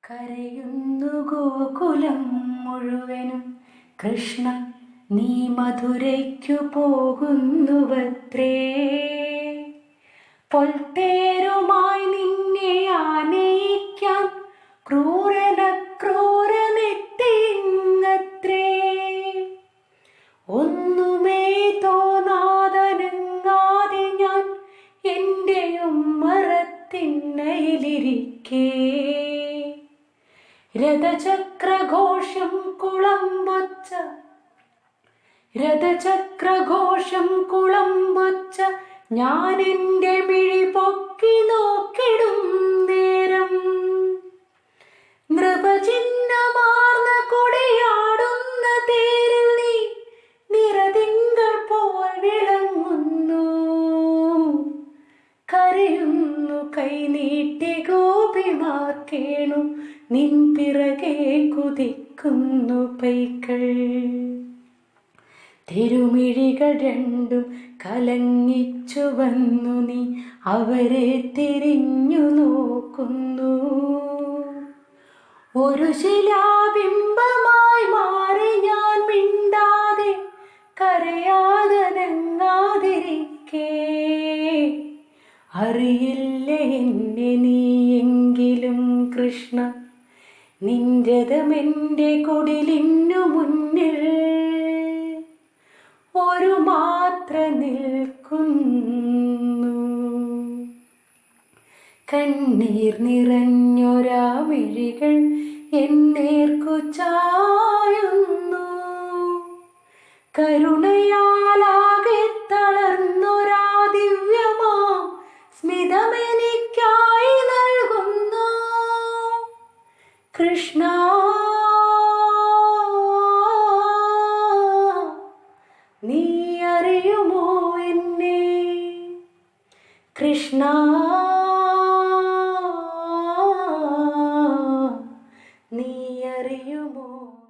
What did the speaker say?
കരയുന്നു ഗോകുലം മുഴുവനും കൃഷ്ണ നീ മധുരയ്ക്കു പോകുന്നുവത്രേ. പൊൽത്തേരുമായി നിന്നെ ആനയിക്കാൻ ക്രൂരനെത്തിയിങ്ങത്രേ. ഒന്നുമേ തോന്നാതനങ്ങാതെ ഞാൻ എൻ്റെ ഉമ്മറത്തിണ്ണയിലിരിക്കേ. രഥചക്രഘോഷം കുളമ്പൊച്ച ഞാൻ എൻ്റെ മിഴി പൊക്കി നോക്കിടും നേരം. നൃപചിഹ്നമാർന്ന കൊടിയാടുന്ന തേരിൽ നീ നിറതിങ്കൾ പോൽ വിളങ്ങുന്നു. കരയുന്നു കൈനീട്ടി ഗോപിമാർ കേണു നിൻ പിറകെ കുതിക്കുന്നു പൈക്കൾ. തിരുമിഴികൾ രണ്ടും കലങ്ങിച്ചു വന്നു നീ അവരെ തിരിഞ്ഞു നോക്കുന്നു. ഒരു ശിലാബിംബമായി മാറി ഞാൻ മിണ്ടാതെ കരയാതനങ്ങാതിരിക്കേ. അറിയില്ല എന്നെ നീയെങ്കിലും കൃഷ്ണ നിൻ രഥമെൻ്റെ കുടിലിനു മുന്നിൽ ഒരു മാത്ര നിൽക്കുന്നു. കണ്ണീർ നിറഞ്ഞൊരാ മിഴികൾ എന്നേർക്കു ചായുന്നു. കരുണയാലാകെ തളർന്നൊരാ ദിവ്യമാം സ്മിതമെനിക്കായി നൽകുന്നു. കൃഷ്ണ നീ അറിയുമോ എന്നെ? കൃഷ്ണ